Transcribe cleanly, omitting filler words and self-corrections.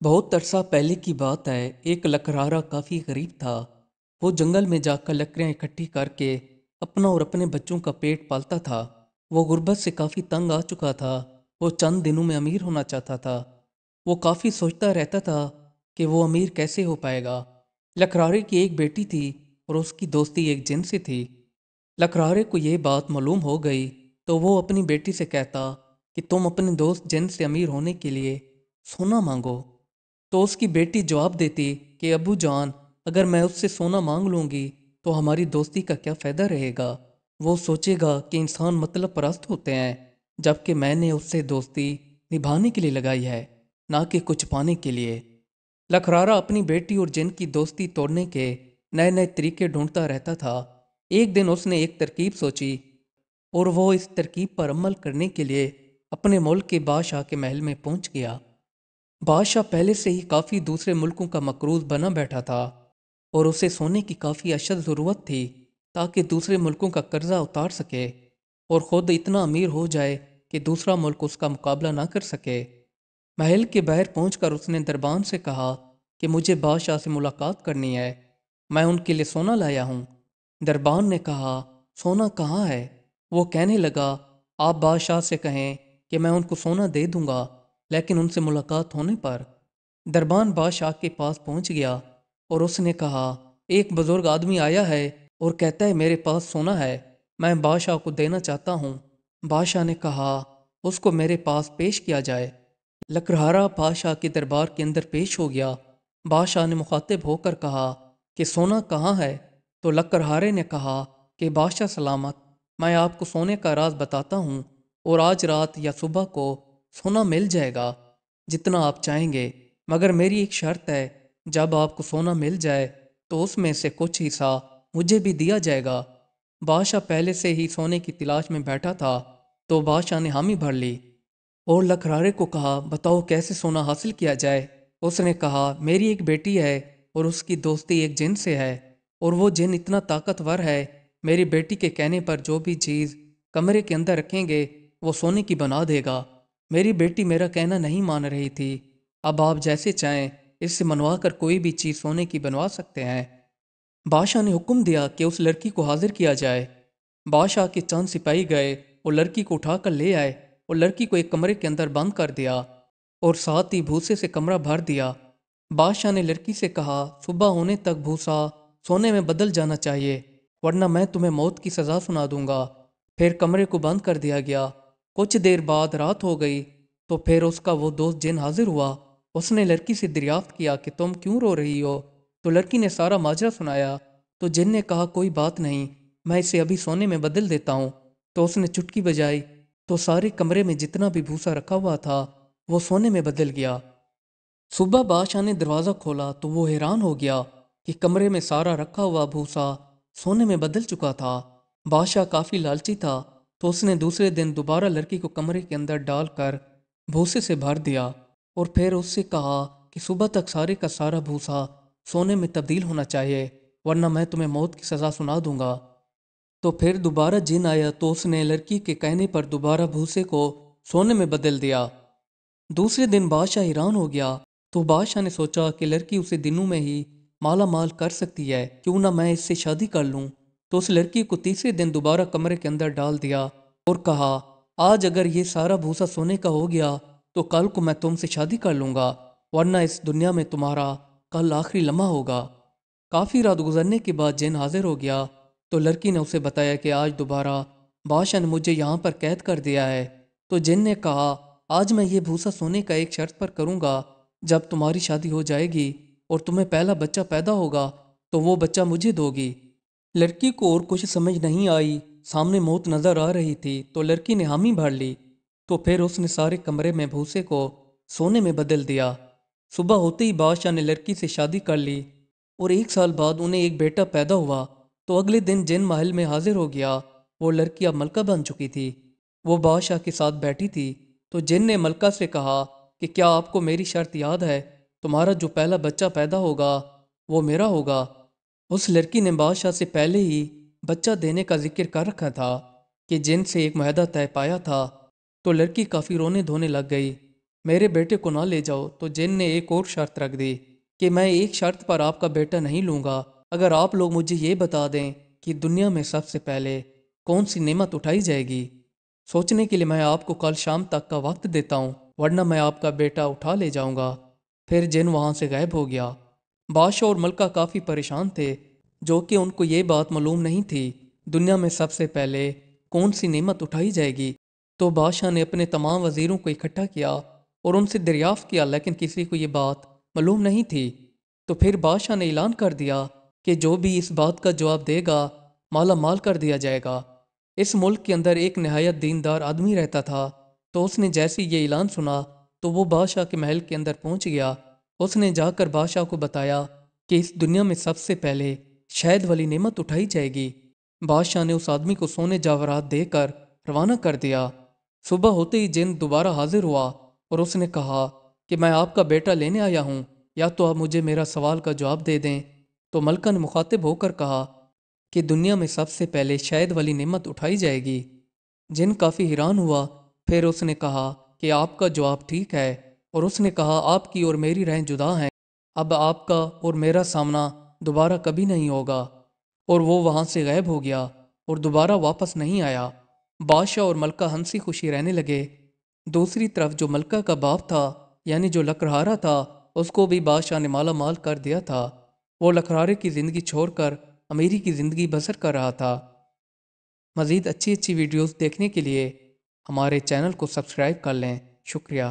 बहुत अरसा पहले की बात है। एक लकड़हारा काफ़ी गरीब था। वो जंगल में जाकर लकड़ियाँ इकट्ठी करके अपना और अपने बच्चों का पेट पालता था। वो गुर्बत से काफ़ी तंग आ चुका था। वो चंद दिनों में अमीर होना चाहता था। वो काफ़ी सोचता रहता था कि वो अमीर कैसे हो पाएगा। लकड़हारे की एक बेटी थी और उसकी दोस्ती एक जिन से थी। लकड़हारे को ये बात मालूम हो गई तो वो अपनी बेटी से कहता कि तुम अपने दोस्त जिन से अमीर होने के लिए सोना मांगो। तो उसकी बेटी जवाब देती कि अबू जान, अगर मैं उससे सोना मांग लूंगी तो हमारी दोस्ती का क्या फ़ायदा रहेगा। वो सोचेगा कि इंसान मतलब परस्त होते हैं, जबकि मैंने उससे दोस्ती निभाने के लिए लगाई है, ना कि कुछ पाने के लिए। लखरारा अपनी बेटी और जिन की दोस्ती तोड़ने के नए नए तरीके ढूंढता रहता था। एक दिन उसने एक तरकीब सोची और वो इस तरकीब पर अमल करने के लिए अपने मुल्क के बादशाह के महल में पहुंच गया। बादशाह पहले से ही काफ़ी दूसरे मुल्कों का मकरूज बना बैठा था और उसे सोने की काफ़ी अशद ज़रूरत थी ताकि दूसरे मुल्कों का कर्जा उतार सके और ख़ुद इतना अमीर हो जाए कि दूसरा मुल्क उसका मुकाबला ना कर सके। महल के बाहर पहुंचकर उसने दरबान से कहा कि मुझे बादशाह से मुलाकात करनी है, मैं उनके लिए सोना लाया हूँ। दरबान ने कहा, सोना कहाँ है? वो कहने लगा, आप बादशाह से कहें कि मैं उनको सोना दे दूंगा, लेकिन उनसे मुलाकात होने पर। दरबान बादशाह के पास पहुंच गया और उसने कहा, एक बुजुर्ग आदमी आया है और कहता है मेरे पास सोना है, मैं बादशाह को देना चाहता हूँ। बादशाह ने कहा, उसको मेरे पास पेश किया जाए। लकड़हारा बादशाह के दरबार के अंदर पेश हो गया। बादशाह ने मुखातिब होकर कहा कि सोना कहाँ है? तो लकड़हारे ने कहा कि बादशाह सलामत, मैं आपको सोने का राज बताता हूँ और आज रात या सुबह को सोना मिल जाएगा जितना आप चाहेंगे, मगर मेरी एक शर्त है, जब आपको सोना मिल जाए तो उसमें से कुछ हिस्सा मुझे भी दिया जाएगा। बादशाह पहले से ही सोने की तलाश में बैठा था, तो बादशाह ने हामी भर ली और लखरारे को कहा, बताओ कैसे सोना हासिल किया जाए। उसने कहा, मेरी एक बेटी है और उसकी दोस्ती एक जिन से है और वो जिन इतना ताकतवर है, मेरी बेटी के कहने पर जो भी चीज़ कमरे के अंदर रखेंगे वो सोने की बना देगा। मेरी बेटी मेरा कहना नहीं मान रही थी, अब आप जैसे चाहें इससे मनवा कर कोई भी चीज़ सोने की बनवा सकते हैं। बादशाह ने हुक्म दिया कि उस लड़की को हाजिर किया जाए। बादशाह के चंद सिपाही गए और लड़की को उठाकर ले आए और लड़की को एक कमरे के अंदर बंद कर दिया और साथ ही भूसे से कमरा भर दिया। बादशाह ने लड़की से कहा, सुबह होने तक भूसा सोने में बदल जाना चाहिए, वरना मैं तुम्हें मौत की सज़ा सुना दूंगा। फिर कमरे को बंद कर दिया गया। कुछ देर बाद रात हो गई तो फिर उसका वो दोस्त जिन हाजिर हुआ। उसने लड़की से दरियाफ्त किया कि तुम क्यों रो रही हो। तो लड़की ने सारा माजरा सुनाया। तो जिन ने कहा, कोई बात नहीं, मैं इसे अभी सोने में बदल देता हूँ। तो उसने चुटकी बजाई तो सारे कमरे में जितना भी भूसा रखा हुआ था वो सोने में बदल गया। सुबह बादशाह ने दरवाज़ा खोला तो वो हैरान हो गया कि कमरे में सारा रखा हुआ भूसा सोने में बदल चुका था। बादशाह काफ़ी लालची था, तो उसने दूसरे दिन दोबारा लड़की को कमरे के अंदर डालकर भूसे से भर दिया और फिर उससे कहा कि सुबह तक सारे का सारा भूसा सोने में तब्दील होना चाहिए, वरना मैं तुम्हें मौत की सज़ा सुना दूंगा। तो फिर दोबारा जिन आया तो उसने लड़की के कहने पर दोबारा भूसे को सोने में बदल दिया। दूसरे दिन बादशाह हैरान हो गया। तो बादशाह ने सोचा कि लड़की उसे दिनों में ही माला माल कर सकती है, क्यों ना मैं इससे शादी कर लूं। तो उस लड़की को तीसरे दिन दोबारा कमरे के अंदर डाल दिया और कहा, आज अगर ये सारा भूसा सोने का हो गया तो कल को मैं तुमसे शादी कर लूंगा, वरना इस दुनिया में तुम्हारा कल आखिरी लम्हा होगा। काफ़ी रात गुजरने के बाद जिन हाजिर हो गया तो लड़की ने उसे बताया कि आज दोबारा बादशाह ने मुझे यहाँ पर कैद कर दिया है। तो जिन ने कहा, आज मैं ये भूसा सोने का एक शर्त पर करूँगा, जब तुम्हारी शादी हो जाएगी और तुम्हें पहला बच्चा पैदा होगा तो वो बच्चा मुझे दोगी। लड़की को और कुछ समझ नहीं आई, सामने मौत नजर आ रही थी, तो लड़की ने हामी भर ली। तो फिर उसने सारे कमरे में भूसे को सोने में बदल दिया। सुबह होते ही बादशाह ने लड़की से शादी कर ली और एक साल बाद उन्हें एक बेटा पैदा हुआ। तो अगले दिन जिन महल में हाजिर हो गया। वो लड़की अब मलका बन चुकी थी। वो बादशाह के साथ बैठी थी। तो जिन ने मलका से कहा कि क्या आपको मेरी शर्त याद है, तुम्हारा जो पहला बच्चा पैदा होगा वो मेरा होगा। उस लड़की ने बादशाह से पहले ही बच्चा देने का जिक्र कर रखा था कि जिन से एक मुआहदा तय पाया था। तो लड़की काफ़ी रोने धोने लग गई। میرے بیٹے کو نہ لے جاؤ تو جن نے ایک اور شرط رکھ دی کہ میں ایک شرط پر آپ کا بیٹا نہیں لوں گا، اگر آپ لوگ مجھے یہ بتا دیں کہ دنیا میں سب سے پہلے کون سی نعمت اٹھائی جائے گی۔ سوچنے کے لیے میں آپ کو کل شام تک کا وقت دیتا ہوں، ورنہ میں آپ کا بیٹا اٹھا لے جاؤں گا۔ پھر جن وہاں سے غائب ہو گیا۔ بادشاہ اور ملکہ کافی پریشان تھے، جو کہ ان کو یہ بات معلوم نہیں تھی دنیا میں سب سے پہلے کون سی نعمت اٹھائی جائے گی۔ تو بادشاہ نے اپنے تمام وزیروں کو اکٹھا کیا اور ان سے دریافت کیا، لیکن کسی کو یہ بات معلوم نہیں تھی۔ تو پھر بادشاہ نے اعلان کر دیا کہ جو بھی اس بات کا جواب دے گا مالا مال کر دیا جائے گا۔ اس ملک کے اندر ایک نہایت دیندار آدمی رہتا تھا، تو اس نے جیسے یہ اعلان سنا تو وہ بادشاہ کے محل کے اندر پہنچ گیا۔ اس نے جا کر بادشاہ کو بتایا کہ اس دنیا میں سب سے پہلے شہد والی نعمت اٹھائی جائے گی۔ بادشاہ نے اس آدمی کو سونے جواہرات دے کر روانہ کر دیا۔ صبح ہوتے ہی جن دوبارہ حاضر ہوا اور اس نے کہا کہ میں آپ کا بیٹا لینے آیا ہوں، یا تو آپ مجھے میرا سوال کا جواب دے دیں۔ تو ملکہ نے مخاطب ہو کر کہا کہ دنیا میں سب سے پہلے شہد والی نعمت اٹھائی جائے گی۔ جن کافی حیران ہوا، پھر اس نے کہا کہ آپ کا جواب ٹھیک ہے، اور اس نے کہا آپ کی اور میری رہیں جدا ہیں، اب آپ کا اور میرا سامنا دوبارہ کبھی نہیں ہوگا۔ اور وہ وہاں سے غائب ہو گیا اور دوبارہ واپس نہیں آیا۔ بادشاہ اور ملکہ ہنسی خوشی رہنے لگے۔ دوسری طرف جو ملکہ کا باپ تھا، یعنی جو لکڑہارا تھا، اس کو بھی بادشاہ نے مالا مال کر دیا تھا۔ وہ لکڑہارے کی زندگی چھوڑ کر امیری کی زندگی بسر کر رہا تھا۔ مزید اچھی ویڈیوز دیکھنے کے لیے ہمارے چینل کو سبسکرائب کر لیں۔ شکریہ۔